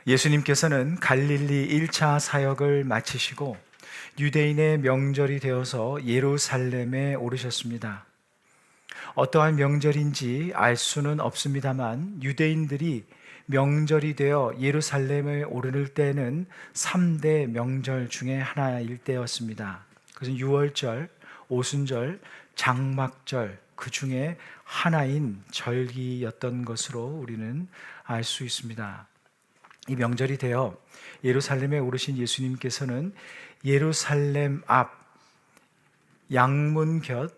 예수님께서는 갈릴리 1차 사역을 마치시고 유대인의 명절이 되어서 예루살렘에 오르셨습니다. 어떠한 명절인지 알 수는 없습니다만 유대인들이 명절이 되어 예루살렘에 오를 때는 3대 명절 중에 하나일 때였습니다. 그것은 유월절, 오순절, 장막절, 그 중에 하나인 절기였던 것으로 우리는 알 수 있습니다. 이 명절이 되어 예루살렘에 오르신 예수님께서는 예루살렘 앞 양문 곁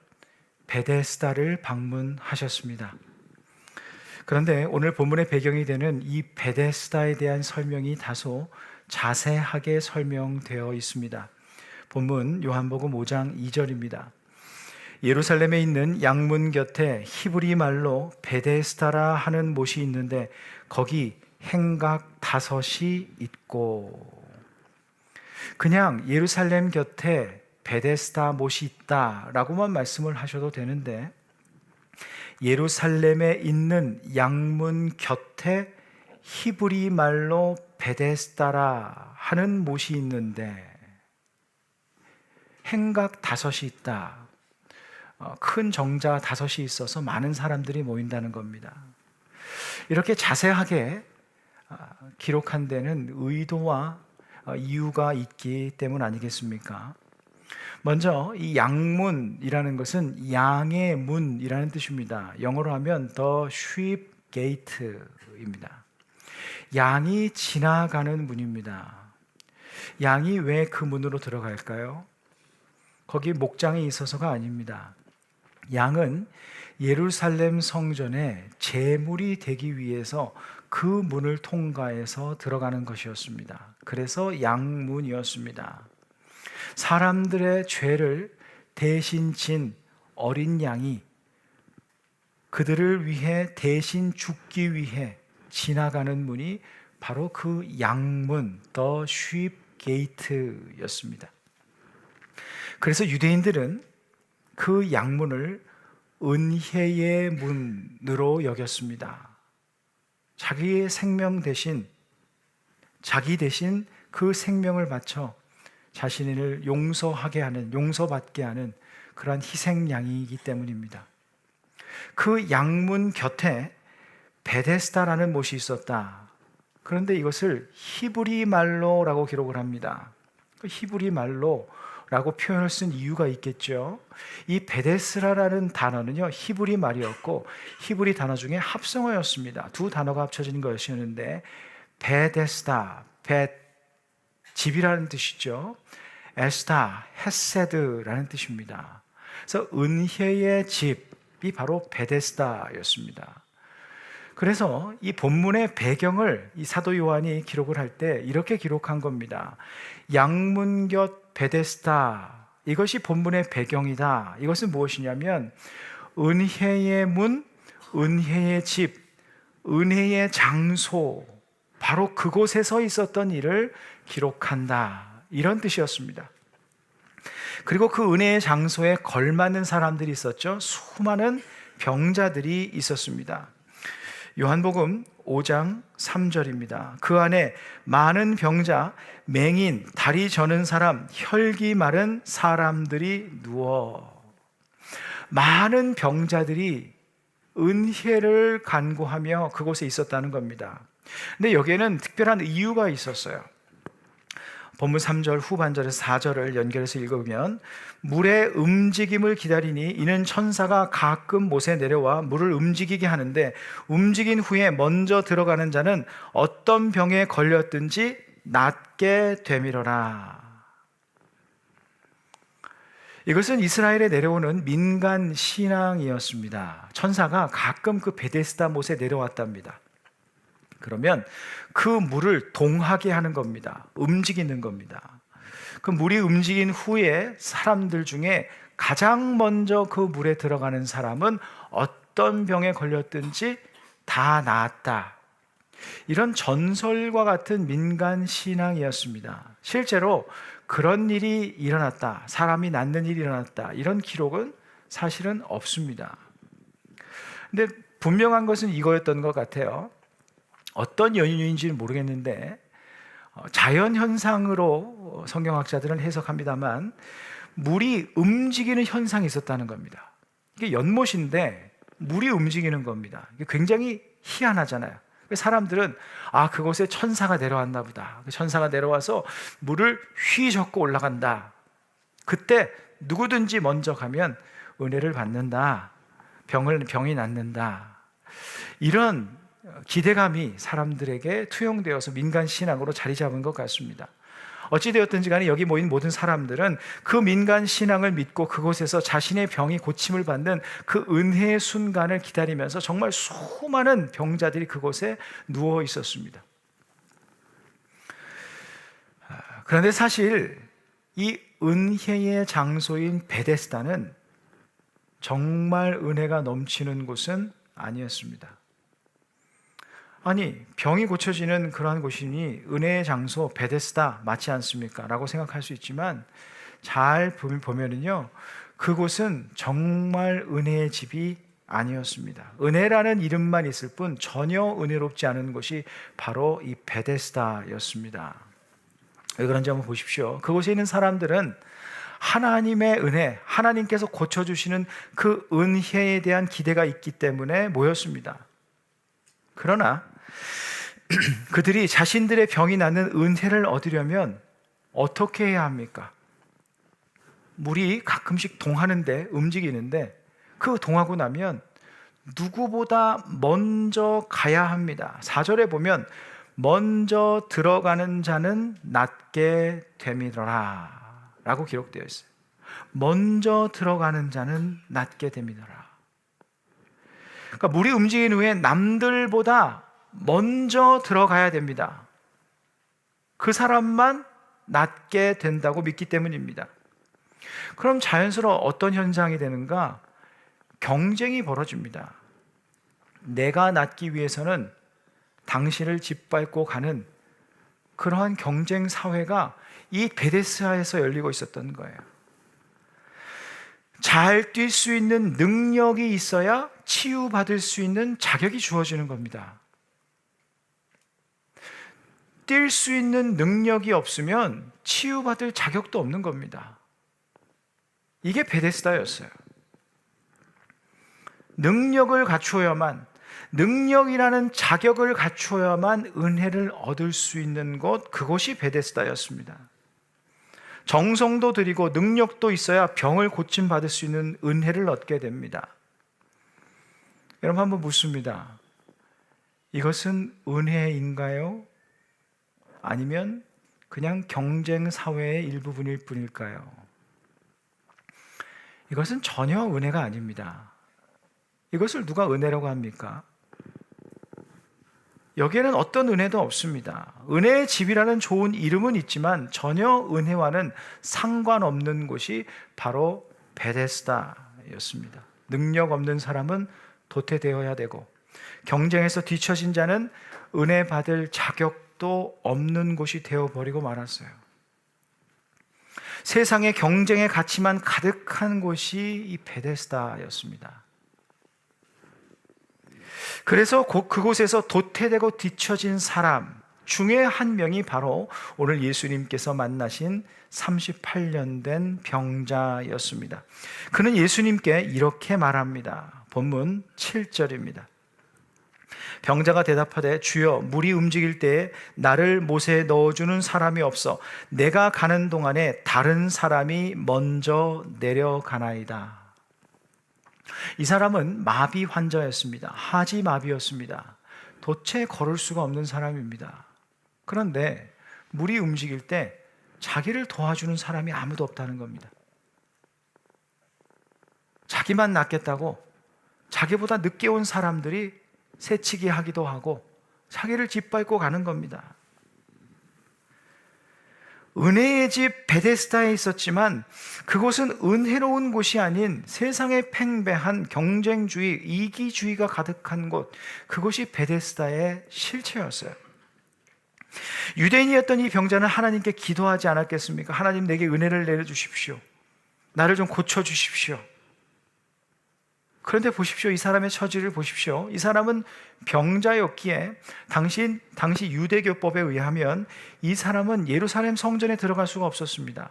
베데스다를 방문하셨습니다. 그런데 오늘 본문의 배경이 되는 이 베데스다에 대한 설명이 다소 자세하게 설명되어 있습니다. 본문 요한복음 5장 2절입니다. 예루살렘에 있는 양문 곁에 히브리 말로 베데스다라 하는 못이 있는데 거기 행각 5이 있고, 그냥 예루살렘 곁에 베데스다 못이 있다라고만 말씀을 하셔도 되는데 예루살렘에 있는 양문 곁에 히브리 말로 베데스다라 하는 못이 있는데 행각 5이 있다. 큰 정자 5이 있어서 많은 사람들이 모인다는 겁니다. 이렇게 자세하게 기록한 데는 의도와 이유가 있기 때문 아니겠습니까? 먼저 이 양문이라는 것은 양의 문이라는 뜻입니다. 영어로 하면 The Sheep Gate입니다. 양이 지나가는 문입니다. 양이 왜 그 문으로 들어갈까요? 거기 목장이 있어서가 아닙니다. 양은 예루살렘 성전에 제물이 되기 위해서 그 문을 통과해서 들어가는 것이었습니다. 그래서 양문이었습니다. 사람들의 죄를 대신 진 어린 양이 그들을 위해 대신 죽기 위해 지나가는 문이 바로 그 양문, The Sheep Gate였습니다. 그래서 유대인들은 그 양문을 은혜의 문으로 여겼습니다. 자기의 생명 대신, 자기 대신 그 생명을 바쳐 자신을 용서하게 하는, 용서받게 하는 그러한 희생양이기 때문입니다. 그 양문 곁에 베데스다라는 못이 있었다. 그런데 이것을 히브리 말로라고 기록을 합니다. 히브리 말로라고 표현을 쓴 이유가 있겠죠. 이 베데스라라는 단어는요, 히브리 말이었고 히브리 단어 중에 합성어였습니다. 두 단어가 합쳐진 것이었는데 베데스다, 집이라는 뜻이죠. 에스타, 헤세드라는 뜻입니다. 그래서 은혜의 집이 바로 베데스다였습니다. 그래서 이 본문의 배경을 이 사도 요한이 기록을 할 때 이렇게 기록한 겁니다. 양문 곁 베데스다, 이것이 본문의 배경이다. 이것은 무엇이냐면 은혜의 문, 은혜의 집, 은혜의 장소, 바로 그곳에서 있었던 일을 기록한다, 이런 뜻이었습니다. 그리고 그 은혜의 장소에 걸맞는 사람들이 있었죠. 수많은 병자들이 있었습니다. 요한복음 5장 3절입니다. 그 안에 많은 병자, 맹인, 다리 저는 사람, 혈기 마른 사람들이 누워, 많은 병자들이 은혜를 간구하며 그곳에 있었다는 겁니다. 근데 여기에는 특별한 이유가 있었어요. 본문 3절 후반절에서 4절을 연결해서 읽으면 물의 움직임을 기다리니 이는 천사가 가끔 못에 내려와 물을 움직이게 하는데 움직인 후에 먼저 들어가는 자는 어떤 병에 걸렸든지 낫게 되밀어라. 이것은 이스라엘에 내려오는 민간 신앙이었습니다. 천사가 가끔 그 베데스다 못에 내려왔답니다. 그러면 그 물을 동하게 하는 겁니다. 움직이는 겁니다. 그 물이 움직인 후에 사람들 중에 가장 먼저 그 물에 들어가는 사람은 어떤 병에 걸렸든지 다 나았다. 이런 전설과 같은 민간 신앙이었습니다. 실제로 그런 일이 일어났다, 사람이 낫는 일이 일어났다, 이런 기록은 사실은 없습니다. 근데 분명한 것은 이거였던 것 같아요. 어떤 연유인지는 모르겠는데 자연 현상으로 성경학자들은 해석합니다만 물이 움직이는 현상이 있었다는 겁니다. 이게 연못인데 물이 움직이는 겁니다. 이게 굉장히 희한하잖아요. 사람들은 그곳에 천사가 내려왔나 보다. 천사가 내려와서 물을 휘젓고 올라간다. 그때 누구든지 먼저 가면 은혜를 받는다. 병이 낫는다. 이런 기대감이 사람들에게 투영되어서 민간 신앙으로 자리 잡은 것 같습니다. 어찌되었든지 간에 여기 모인 모든 사람들은 그 민간 신앙을 믿고 그곳에서 자신의 병이 고침을 받는 그 은혜의 순간을 기다리면서 정말 수많은 병자들이 그곳에 누워 있었습니다. 그런데 사실 이 은혜의 장소인 베데스다는 정말 은혜가 넘치는 곳은 아니었습니다. 아니, 병이 고쳐지는 그러한 곳이니 은혜의 장소 베데스다 맞지 않습니까? 라고 생각할 수 있지만 잘 보면은요, 그곳은 정말 은혜의 집이 아니었습니다. 은혜라는 이름만 있을 뿐 전혀 은혜롭지 않은 곳이 바로 이 베데스다였습니다. 왜 그런지 한번 보십시오. 그곳에 있는 사람들은 하나님의 은혜, 하나님께서 고쳐주시는 그 은혜에 대한 기대가 있기 때문에 모였습니다. 그러나 그들이 자신들의 병이 낫는 은혜를 얻으려면 어떻게 해야 합니까? 물이 가끔씩 동하는데, 움직이는데 그 동하고 나면 누구보다 먼저 가야 합니다. 4절에 보면 먼저 들어가는 자는 낫게 됨이더라 라고 기록되어 있어요. 먼저 들어가는 자는 낫게 됨이더라. 그러니까 물이 움직인 후에 남들보다 먼저 들어가야 됩니다. 그 사람만 낫게 된다고 믿기 때문입니다. 그럼 자연스러워 어떤 현상이 되는가? 경쟁이 벌어집니다. 내가 낫기 위해서는 당신을 짓밟고 가는 그러한 경쟁 사회가 이 베데스다에서 열리고 있었던 거예요. 잘 뛸 수 있는 능력이 있어야 치유받을 수 있는 자격이 주어지는 겁니다. 뛸 수 있는 능력이 없으면 치유받을 자격도 없는 겁니다. 이게 베데스다였어요. 능력을 갖추어야만, 능력이라는 자격을 갖추어야만 은혜를 얻을 수 있는 곳, 그것이 베데스다였습니다. 정성도 들이고 능력도 있어야 병을 고침받을 수 있는 은혜를 얻게 됩니다. 여러분 한번 묻습니다. 이것은 은혜인가요? 아니면 그냥 경쟁 사회의 일부분일 뿐일까요? 이것은 전혀 은혜가 아닙니다. 이것을 누가 은혜라고 합니까? 여기에는 어떤 은혜도 없습니다. 은혜의 집이라는 좋은 이름은 있지만 전혀 은혜와는 상관없는 곳이 바로 베데스다였습니다. 능력 없는 사람은 도태되어야 되고 경쟁에서 뒤처진 자는 은혜 받을 자격도 없는 곳이 되어버리고 말았어요. 세상의 경쟁의 가치만 가득한 곳이 이 베데스다였습니다. 그래서 그곳에서 도태되고 뒤처진 사람 중에 한 명이 바로 오늘 예수님께서 만나신 38년 된 병자였습니다. 그는 예수님께 이렇게 말합니다. 본문 7절입니다. 병자가 대답하되 주여 물이 움직일 때에 나를 못에 넣어주는 사람이 없어 내가 가는 동안에 다른 사람이 먼저 내려가나이다. 이 사람은 마비 환자였습니다. 하지 마비였습니다. 도체 걸을 수가 없는 사람입니다. 그런데 물이 움직일 때 자기를 도와주는 사람이 아무도 없다는 겁니다. 자기만 낫겠다고 자기보다 늦게 온 사람들이 새치기 하기도 하고 자기를 짓밟고 가는 겁니다. 은혜의 집 베데스다에 있었지만 그곳은 은혜로운 곳이 아닌 세상에 팽배한 경쟁주의, 이기주의가 가득한 곳, 그곳이 베데스다의 실체였어요. 유대인이었던 이 병자는 하나님께 기도하지 않았겠습니까? 하나님 내게 은혜를 내려주십시오. 나를 좀 고쳐주십시오. 그런데 보십시오. 이 사람의 처지를 보십시오. 이 사람은 병자였기에 당시 유대교법에 의하면 이 사람은 예루살렘 성전에 들어갈 수가 없었습니다.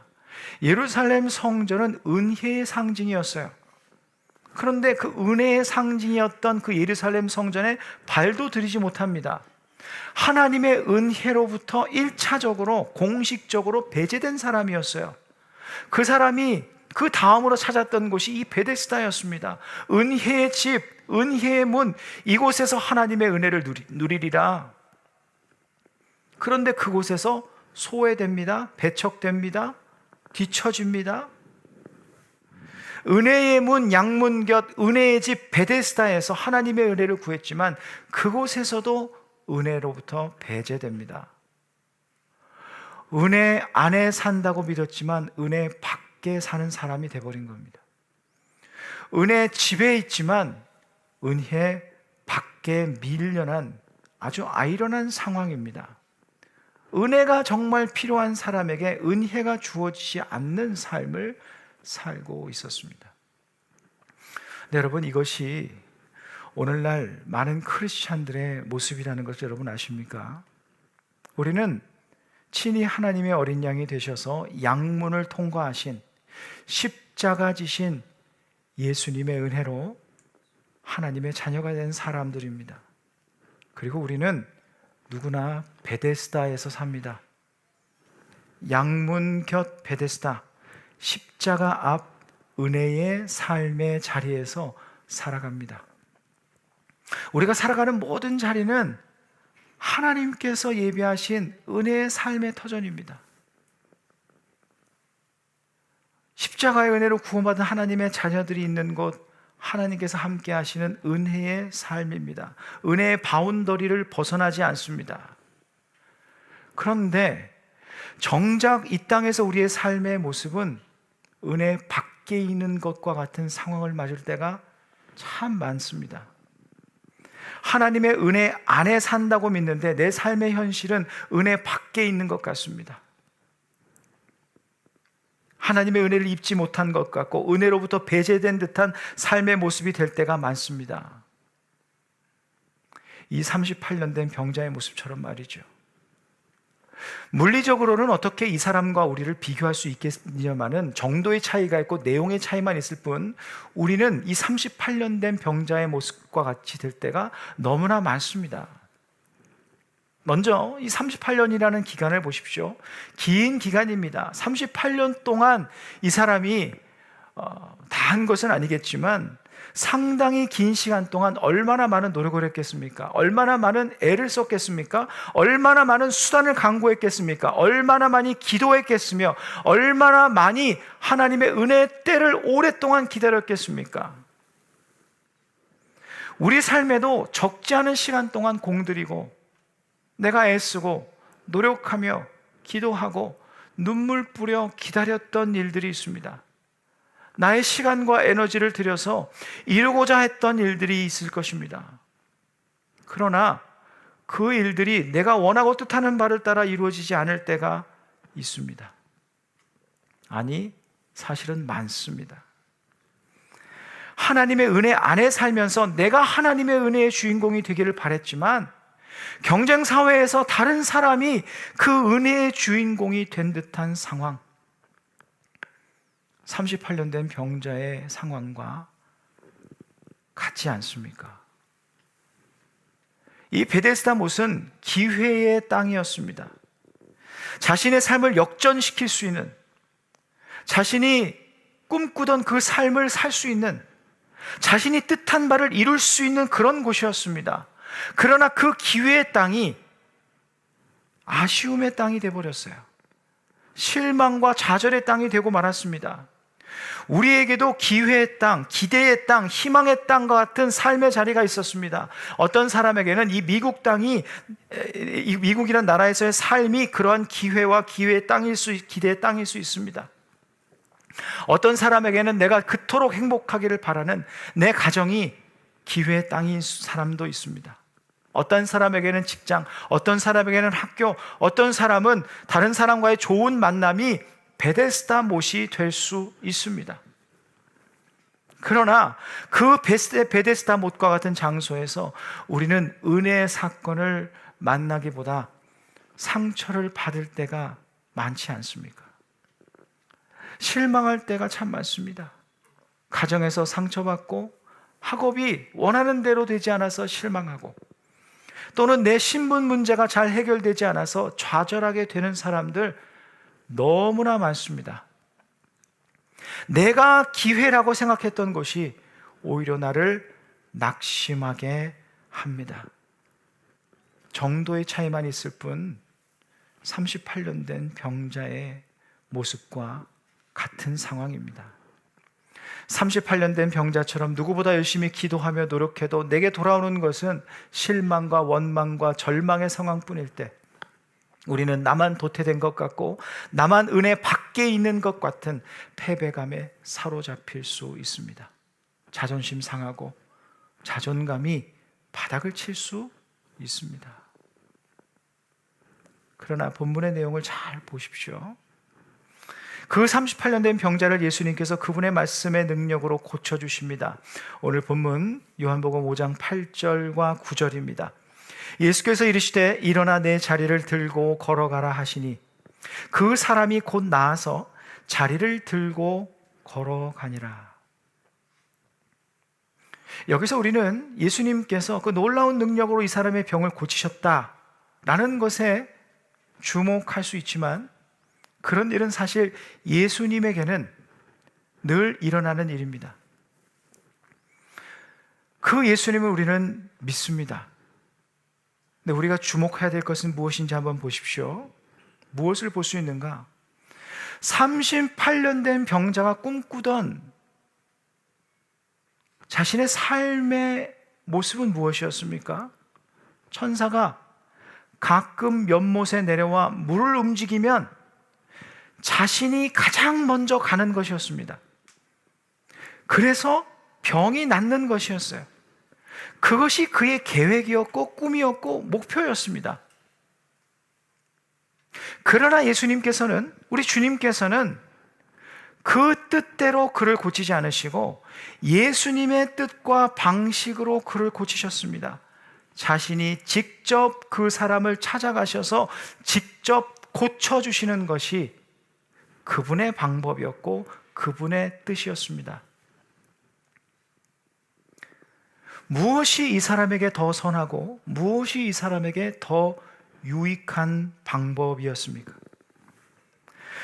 예루살렘 성전은 은혜의 상징이었어요. 그런데 그 은혜의 상징이었던 그 예루살렘 성전에 발도 들이지 못합니다. 하나님의 은혜로부터 1차적으로 공식적으로 배제된 사람이었어요. 그 사람이 그 다음으로 찾았던 곳이 이 베데스다였습니다. 은혜의 집, 은혜의 문, 이곳에서 하나님의 은혜를 누리리라. 그런데 그곳에서 소외됩니다. 배척됩니다. 뒤처집니다. 은혜의 문 양문 곁 은혜의 집 베데스다에서 하나님의 은혜를 구했지만 그곳에서도 은혜로부터 배제됩니다. 은혜 안에 산다고 믿었지만 은혜 밖에 사는 사람이 되어버린 겁니다. 은혜 집에 있지만 은혜 밖에 밀려난 아주 아이러니한 상황입니다. 은혜가 정말 필요한 사람에게 은혜가 주어지지 않는 삶을 살고 있었습니다. 네, 여러분, 이것이 오늘날 많은 크리스찬들의 모습이라는 것을 여러분 아십니까? 우리는 친히 하나님의 어린 양이 되셔서 양문을 통과하신 십자가 지신 예수님의 은혜로 하나님의 자녀가 된 사람들입니다. 그리고 우리는 누구나 베데스다에서 삽니다. 양문 곁 베데스다, 십자가 앞 은혜의 삶의 자리에서 살아갑니다. 우리가 살아가는 모든 자리는 하나님께서 예비하신 은혜의 삶의 터전입니다. 십자가의 은혜로 구원받은 하나님의 자녀들이 있는 곳, 하나님께서 함께 하시는 은혜의 삶입니다. 은혜의 바운더리를 벗어나지 않습니다. 그런데 정작 이 땅에서 우리의 삶의 모습은 은혜 밖에 있는 것과 같은 상황을 맞을 때가 참 많습니다. 하나님의 은혜 안에 산다고 믿는데 내 삶의 현실은 은혜 밖에 있는 것 같습니다. 하나님의 은혜를 입지 못한 것 같고 은혜로부터 배제된 듯한 삶의 모습이 될 때가 많습니다. 이 38년 된 병자의 모습처럼 말이죠. 물리적으로는 어떻게 이 사람과 우리를 비교할 수 있겠냐마는 정도의 차이가 있고 내용의 차이만 있을 뿐 우리는 이 38년 된 병자의 모습과 같이 될 때가 너무나 많습니다. 먼저 이 38년이라는 기간을 보십시오. 긴 기간입니다. 38년 동안 이 사람이 다 한 것은 아니겠지만 상당히 긴 시간 동안 얼마나 많은 노력을 했겠습니까? 얼마나 많은 애를 썼겠습니까? 얼마나 많은 수단을 강구했겠습니까? 얼마나 많이 기도했겠으며 얼마나 많이 하나님의 은혜의 때를 오랫동안 기다렸겠습니까? 우리 삶에도 적지 않은 시간 동안 공들이고 내가 애쓰고 노력하며 기도하고 눈물 뿌려 기다렸던 일들이 있습니다. 나의 시간과 에너지를 들여서 이루고자 했던 일들이 있을 것입니다. 그러나 그 일들이 내가 원하고 뜻하는 바를 따라 이루어지지 않을 때가 있습니다. 아니, 사실은 많습니다. 하나님의 은혜 안에 살면서 내가 하나님의 은혜의 주인공이 되기를 바랬지만 경쟁 사회에서 다른 사람이 그 은혜의 주인공이 된 듯한 상황, 38년 된 병자의 상황과 같지 않습니까? 이 베데스다 못은 기회의 땅이었습니다. 자신의 삶을 역전시킬 수 있는, 자신이 꿈꾸던 그 삶을 살 수 있는, 자신이 뜻한 바를 이룰 수 있는 그런 곳이었습니다. 그러나 그 기회의 땅이 아쉬움의 땅이 되어버렸어요. 실망과 좌절의 땅이 되고 말았습니다. 우리에게도 기회의 땅, 기대의 땅, 희망의 땅과 같은 삶의 자리가 있었습니다. 어떤 사람에게는 이 미국 땅이, 이 미국이라는 나라에서의 삶이 그러한 기회와 기회의 땅일 기대의 땅일 수 있습니다. 어떤 사람에게는 내가 그토록 행복하기를 바라는 내 가정이 기회의 땅인 사람도 있습니다. 어떤 사람에게는 직장, 어떤 사람에게는 학교, 어떤 사람은 다른 사람과의 좋은 만남이 베데스다 못이 될 수 있습니다. 그러나 그 베데스다 못과 같은 장소에서 우리는 은혜의 사건을 만나기보다 상처를 받을 때가 많지 않습니까? 실망할 때가 참 많습니다. 가정에서 상처받고 학업이 원하는 대로 되지 않아서 실망하고, 또는 내 신분 문제가 잘 해결되지 않아서 좌절하게 되는 사람들 너무나 많습니다. 내가 기회라고 생각했던 것이 오히려 나를 낙심하게 합니다. 정도의 차이만 있을 뿐 38년 된 병자의 모습과 같은 상황입니다. 38년 된 병자처럼 누구보다 열심히 기도하며 노력해도 내게 돌아오는 것은 실망과 원망과 절망의 상황뿐일 때, 우리는 나만 도태된 것 같고 나만 은혜 밖에 있는 것 같은 패배감에 사로잡힐 수 있습니다. 자존심 상하고 자존감이 바닥을 칠 수 있습니다. 그러나 본문의 내용을 잘 보십시오. 그 38년 된 병자를 예수님께서 그분의 말씀의 능력으로 고쳐주십니다. 오늘 본문 요한복음 5장 8절과 9절입니다. 예수께서 이르시되 일어나 내 자리를 들고 걸어가라 하시니 그 사람이 곧 나아서 자리를 들고 걸어가니라. 여기서 우리는 예수님께서 그 놀라운 능력으로 이 사람의 병을 고치셨다라는 것에 주목할 수 있지만, 그런 일은 사실 예수님에게는 늘 일어나는 일입니다. 그 예수님을 우리는 믿습니다. 근데 우리가 주목해야 될 것은 무엇인지 한번 보십시오. 무엇을 볼 수 있는가? 38년 된 병자가 꿈꾸던 자신의 삶의 모습은 무엇이었습니까? 천사가 가끔 연못에 내려와 물을 움직이면 자신이 가장 먼저 가는 것이었습니다. 그래서 병이 낫는 것이었어요. 그것이 그의 계획이었고 꿈이었고 목표였습니다. 그러나 예수님께서는, 우리 주님께서는 그 뜻대로 그를 고치지 않으시고 예수님의 뜻과 방식으로 그를 고치셨습니다. 자신이 직접 그 사람을 찾아가셔서 직접 고쳐주시는 것이 그분의 방법이었고 그분의 뜻이었습니다. 무엇이 이 사람에게 더 선하고 무엇이 이 사람에게 더 유익한 방법이었습니까?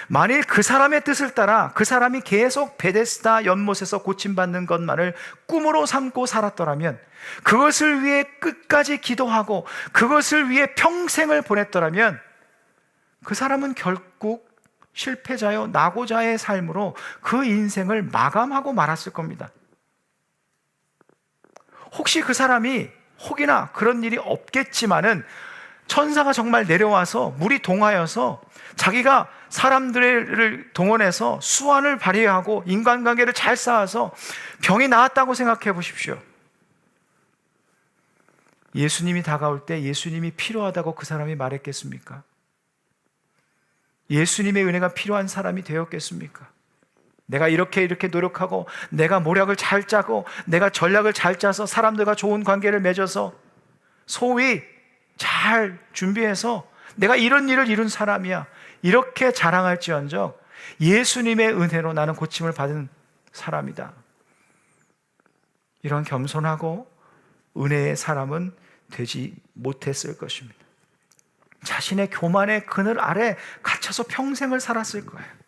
만일 그 사람의 뜻을 따라 그 사람이 계속 베데스다 연못에서 고침받는 것만을 꿈으로 삼고 살았더라면, 그것을 위해 끝까지 기도하고 그것을 위해 평생을 보냈더라면, 그 사람은 결국 실패자요 낙오자의 삶으로 그 인생을 마감하고 말았을 겁니다. 혹시 그 사람이, 혹이나 그런 일이 없겠지만은 천사가 정말 내려와서 물이 동하여서 자기가 사람들을 동원해서 수완을 발휘하고 인간관계를 잘 쌓아서 병이 나았다고 생각해 보십시오. 예수님이 다가올 때 예수님이 필요하다고 그 사람이 말했겠습니까? 예수님의 은혜가 필요한 사람이 되었겠습니까? 내가 이렇게 노력하고 내가 모략을 잘 짜고 내가 전략을 잘 짜서 사람들과 좋은 관계를 맺어서 소위 잘 준비해서 내가 이런 일을 이룬 사람이야, 이렇게 자랑할지언정 예수님의 은혜로 나는 고침을 받은 사람이다, 이런 겸손하고 은혜의 사람은 되지 못했을 것입니다. 자신의 교만의 그늘 아래 갇혀서 평생을 살았을 거예요.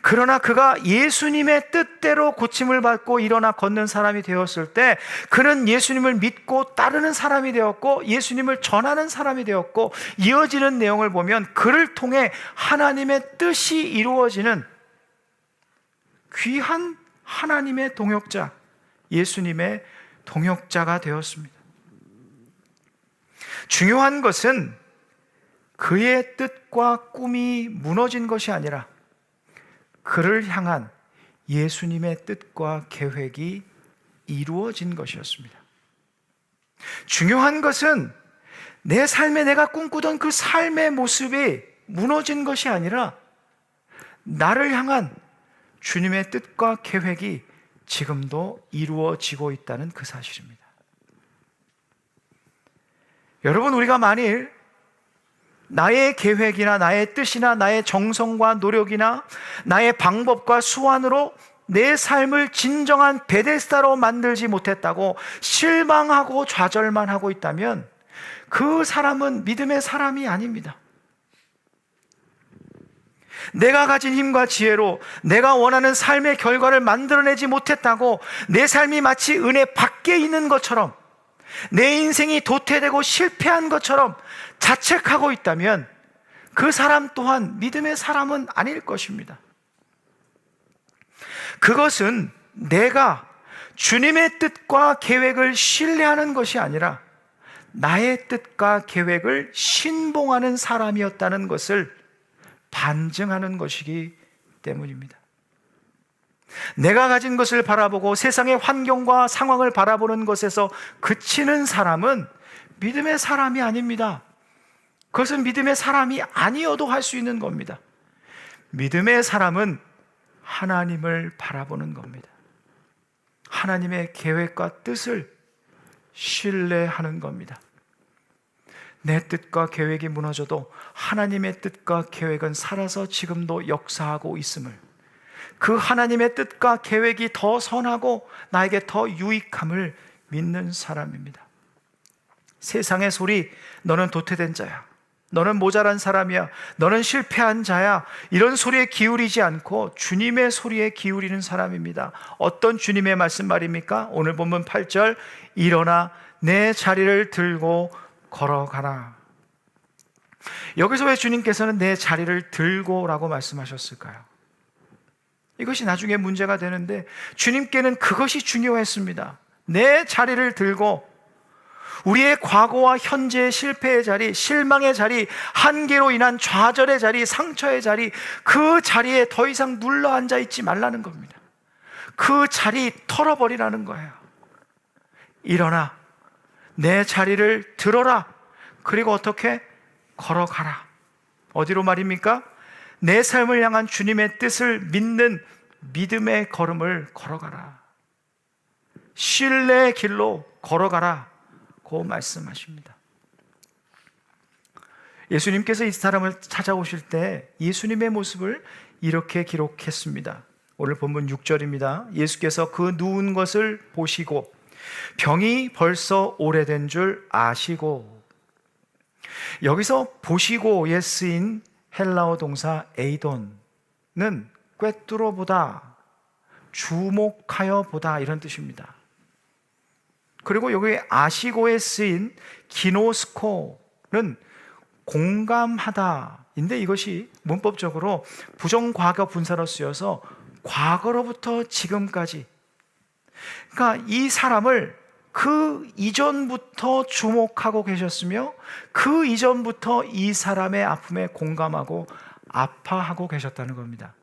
그러나 그가 예수님의 뜻대로 고침을 받고 일어나 걷는 사람이 되었을 때, 그는 예수님을 믿고 따르는 사람이 되었고 예수님을 전하는 사람이 되었고, 이어지는 내용을 보면 그를 통해 하나님의 뜻이 이루어지는 귀한 하나님의 동역자, 예수님의 동역자가 되었습니다. 중요한 것은 그의 뜻과 꿈이 무너진 것이 아니라 그를 향한 예수님의 뜻과 계획이 이루어진 것이었습니다. 중요한 것은 내 삶에 내가 꿈꾸던 그 삶의 모습이 무너진 것이 아니라 나를 향한 주님의 뜻과 계획이 지금도 이루어지고 있다는 그 사실입니다. 여러분, 우리가 만일 나의 계획이나 나의 뜻이나 나의 정성과 노력이나 나의 방법과 수완으로 내 삶을 진정한 베데스다로 만들지 못했다고 실망하고 좌절만 하고 있다면 그 사람은 믿음의 사람이 아닙니다. 내가 가진 힘과 지혜로 내가 원하는 삶의 결과를 만들어내지 못했다고 내 삶이 마치 은혜 밖에 있는 것처럼, 내 인생이 도태되고 실패한 것처럼 자책하고 있다면 그 사람 또한 믿음의 사람은 아닐 것입니다. 그것은 내가 주님의 뜻과 계획을 신뢰하는 것이 아니라 나의 뜻과 계획을 신봉하는 사람이었다는 것을 반증하는 것이기 때문입니다. 내가 가진 것을 바라보고 세상의 환경과 상황을 바라보는 것에서 그치는 사람은 믿음의 사람이 아닙니다. 그것은 믿음의 사람이 아니어도 할 수 있는 겁니다. 믿음의 사람은 하나님을 바라보는 겁니다. 하나님의 계획과 뜻을 신뢰하는 겁니다. 내 뜻과 계획이 무너져도 하나님의 뜻과 계획은 살아서 지금도 역사하고 있음을, 그 하나님의 뜻과 계획이 더 선하고 나에게 더 유익함을 믿는 사람입니다. 세상의 소리, 너는 도태된 자야, 너는 모자란 사람이야, 너는 실패한 자야, 이런 소리에 기울이지 않고 주님의 소리에 기울이는 사람입니다. 어떤 주님의 말씀 말입니까? 오늘 본문 8절, 일어나 내 자리를 들고 걸어가라. 여기서 왜 주님께서는 내 자리를 들고라고 말씀하셨을까요? 이것이 나중에 문제가 되는데 주님께는 그것이 중요했습니다. 내 자리를 들고, 우리의 과거와 현재의 실패의 자리, 실망의 자리, 한계로 인한 좌절의 자리, 상처의 자리, 그 자리에 더 이상 눌러 앉아 있지 말라는 겁니다. 그 자리 털어버리라는 거예요. 일어나 내 자리를 들어라. 그리고 어떻게? 걸어가라. 어디로 말입니까? 내 삶을 향한 주님의 뜻을 믿는 믿음의 걸음을 걸어가라. 신뢰의 길로 걸어가라 고 말씀하십니다. 예수님께서 이 사람을 찾아오실 때 예수님의 모습을 이렇게 기록했습니다. 오늘 본문 6절입니다. 예수께서 그 누운 것을 보시고 병이 벌써 오래된 줄 아시고, 여기서 보시고에 쓰인 헬라어 동사 에이돈은 꿰뚫어 보다, 주목하여 보다 이런 뜻입니다. 그리고 여기 아시고에 쓰인 기노스코는 공감하다인데 이것이 문법적으로 부정과거 분사로 쓰여서 과거로부터 지금까지, 그러니까 이 사람을 그 이전부터 주목하고 계셨으며 그 이전부터 이 사람의 아픔에 공감하고 아파하고 계셨다는 겁니다.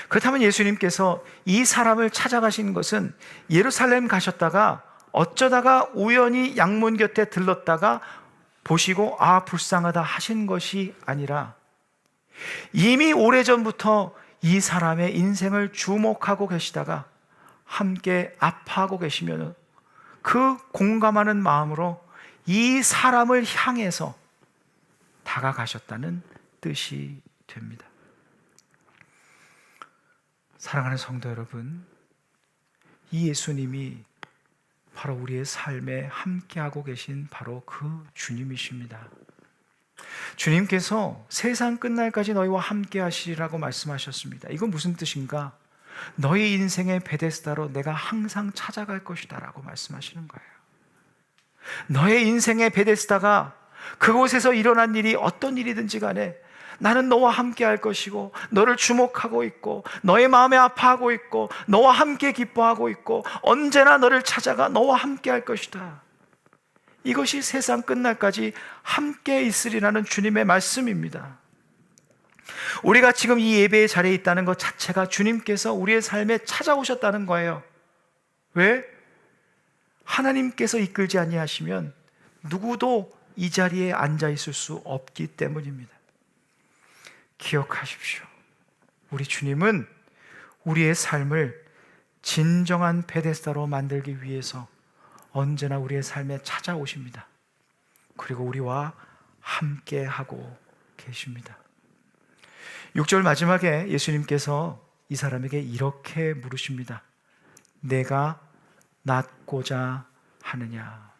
그렇다면 예수님께서 이 사람을 찾아가신 것은 예루살렘 가셨다가 어쩌다가 우연히 양문 곁에 들렀다가 보시고 아 불쌍하다 하신 것이 아니라 이미 오래전부터 이 사람의 인생을 주목하고 계시다가 함께 아파하고 계시면 그 공감하는 마음으로 이 사람을 향해서 다가가셨다는 뜻이 됩니다. 사랑하는 성도 여러분, 이 예수님이 바로 우리의 삶에 함께하고 계신 바로 그 주님이십니다. 주님께서 세상 끝날까지 너희와 함께 하시리라고 말씀하셨습니다. 이건 무슨 뜻인가? 너희 인생의 베데스다로 내가 항상 찾아갈 것이다 라고 말씀하시는 거예요. 너의 인생의 베데스다가 그곳에서 일어난 일이 어떤 일이든지 간에 나는 너와 함께 할 것이고 너를 주목하고 있고 너의 마음에 아파하고 있고 너와 함께 기뻐하고 있고 언제나 너를 찾아가 너와 함께 할 것이다. 이것이 세상 끝날까지 함께 있으리라는 주님의 말씀입니다. 우리가 지금 이 예배의 자리에 있다는 것 자체가 주님께서 우리의 삶에 찾아오셨다는 거예요. 왜? 하나님께서 이끌지 아니하시면 누구도 이 자리에 앉아 있을 수 없기 때문입니다. 기억하십시오. 우리 주님은 우리의 삶을 진정한 베데스다로 만들기 위해서 언제나 우리의 삶에 찾아오십니다. 그리고 우리와 함께하고 계십니다. 6절 마지막에 예수님께서 이 사람에게 이렇게 물으십니다. 내가 낫고자 하느냐?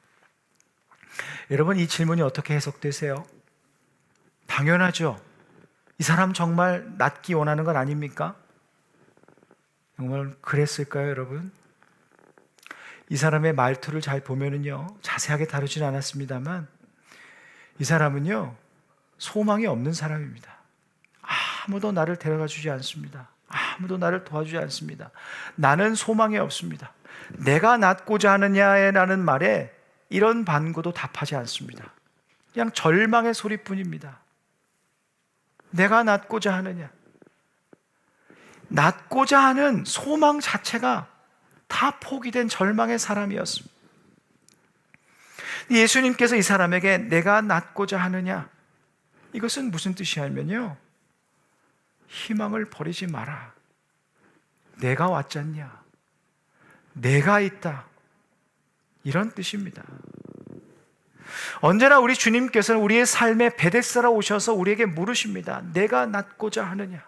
여러분, 이 질문이 어떻게 해석되세요? 당연하죠. 이 사람 정말 낫기 원하는 건 아닙니까? 정말 그랬을까요, 여러분? 이 사람의 말투를 잘 보면은요, 자세하게 다루지는 않았습니다만 이 사람은요, 소망이 없는 사람입니다. 아무도 나를 데려가 주지 않습니다. 아무도 나를 도와주지 않습니다. 나는 소망이 없습니다. 내가 낫고자 하느냐라는 말에 이런 반구도 답하지 않습니다. 그냥 절망의 소리뿐입니다. 내가 낫고자 하느냐? 낫고자 하는 소망 자체가 다 포기된 절망의 사람이었습니다. 예수님께서 이 사람에게 내가 낫고자 하느냐? 이것은 무슨 뜻이냐면요, 희망을 버리지 마라. 내가 왔잖냐? 내가 있다. 이런 뜻입니다. 언제나 우리 주님께서는 우리의 삶에 베데스다로 오셔서 우리에게 물으십니다. 내가 낫고자 하느냐?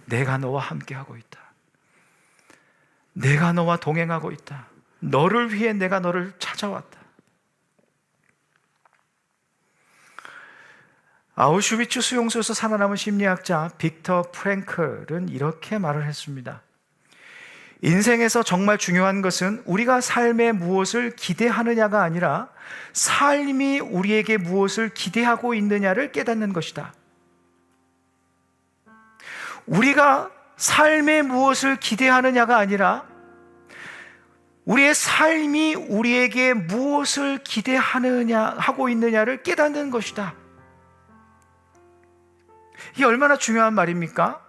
내가 너와 함께하고 있다. 내가 너와 동행하고 있다. 너를 위해 내가 너를 찾아왔다. 아우슈비츠 수용소에서 살아남은 심리학자 빅터 프랭클은 이렇게 말을 했습니다. 인생에서 정말 중요한 것은 우리가 삶에 무엇을 기대하느냐가 아니라 삶이 우리에게 무엇을 기대하고 있느냐를 깨닫는 것이다. 우리가 삶에 무엇을 기대하느냐가 아니라 우리의 삶이 우리에게 무엇을 하고 있느냐를 깨닫는 것이다. 이게 얼마나 중요한 말입니까?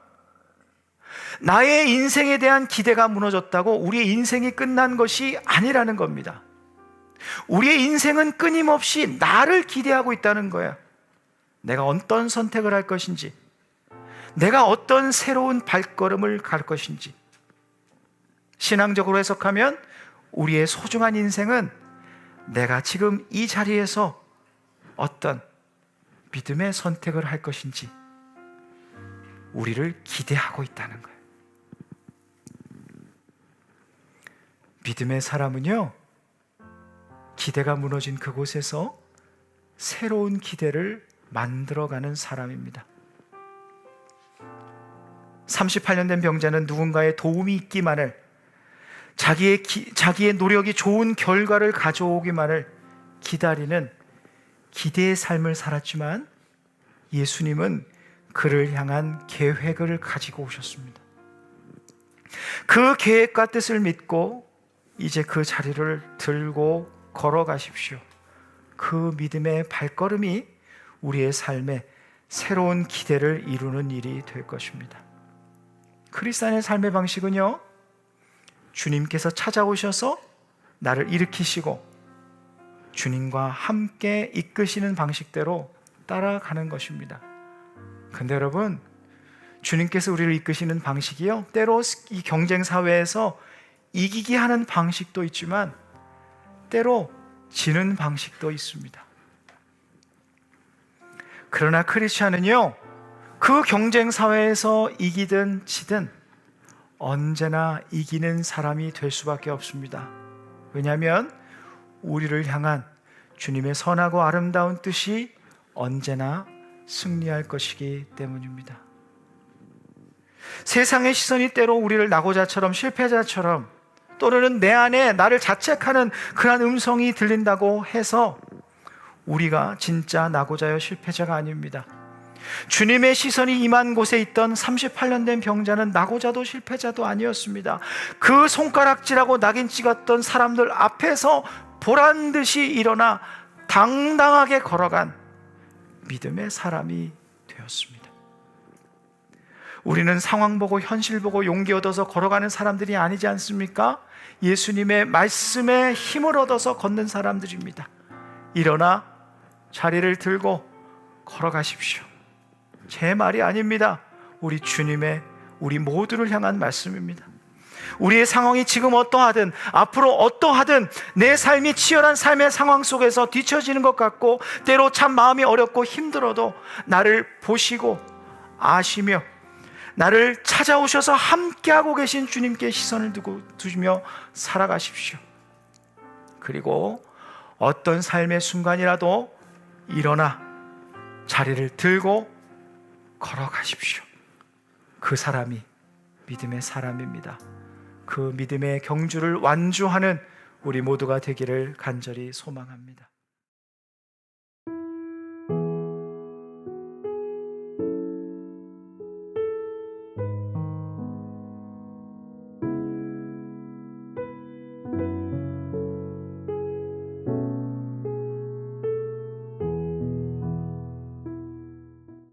나의 인생에 대한 기대가 무너졌다고 우리의 인생이 끝난 것이 아니라는 겁니다. 우리의 인생은 끊임없이 나를 기대하고 있다는 거야. 내가 어떤 선택을 할 것인지, 내가 어떤 새로운 발걸음을 갈 것인지. 신앙적으로 해석하면 우리의 소중한 인생은 내가 지금 이 자리에서 어떤 믿음의 선택을 할 것인지 우리를 기대하고 있다는 거예요. 믿음의 사람은요, 기대가 무너진 그곳에서 새로운 기대를 만들어가는 사람입니다. 38년 된 병자는 누군가의 도움이 있기만을, 자기의 노력이 좋은 결과를 가져오기만을 기다리는 기대의 삶을 살았지만 예수님은 그를 향한 계획을 가지고 오셨습니다. 그 계획과 뜻을 믿고 이제 그 자리를 들고 걸어가십시오. 그 믿음의 발걸음이 우리의 삶에 새로운 기대를 이루는 일이 될 것입니다. 크리스찬의 삶의 방식은요, 주님께서 찾아오셔서 나를 일으키시고 주님과 함께 이끄시는 방식대로 따라가는 것입니다. 근데 여러분, 주님께서 우리를 이끄시는 방식이요, 때로 이 경쟁 사회에서 이기게 하는 방식도 있지만 때로 지는 방식도 있습니다. 그러나 크리스찬은요, 그 경쟁 사회에서 이기든 지든 언제나 이기는 사람이 될 수밖에 없습니다. 왜냐하면 우리를 향한 주님의 선하고 아름다운 뜻이 언제나 승리할 것이기 때문입니다. 세상의 시선이 때로 우리를 낙오자처럼, 실패자처럼, 또는 내 안에 나를 자책하는 그런 음성이 들린다고 해서 우리가 진짜 낙오자여 실패자가 아닙니다. 주님의 시선이 임한 곳에 있던 38년 된 병자는 낙오자도 실패자도 아니었습니다. 그 손가락질하고 낙인 찍었던 사람들 앞에서 보란듯이 일어나 당당하게 걸어간 믿음의 사람이 되었습니다. 우리는 상황 보고 현실 보고 용기 얻어서 걸어가는 사람들이 아니지 않습니까? 예수님의 말씀에 힘을 얻어서 걷는 사람들입니다. 일어나 자리를 들고 걸어가십시오. 제 말이 아닙니다. 우리 주님의, 우리 모두를 향한 말씀입니다. 우리의 상황이 지금 어떠하든 앞으로 어떠하든 내 삶이 치열한 삶의 상황 속에서 뒤처지는 것 같고 때로 참 마음이 어렵고 힘들어도 나를 보시고 아시며 나를 찾아오셔서 함께하고 계신 주님께 시선을 두시며 살아가십시오. 그리고 어떤 삶의 순간이라도 일어나 자리를 들고 걸어가십시오. 그 사람이 믿음의 사람입니다. 그 믿음의 경주를 완주하는 우리 모두가 되기를 간절히 소망합니다.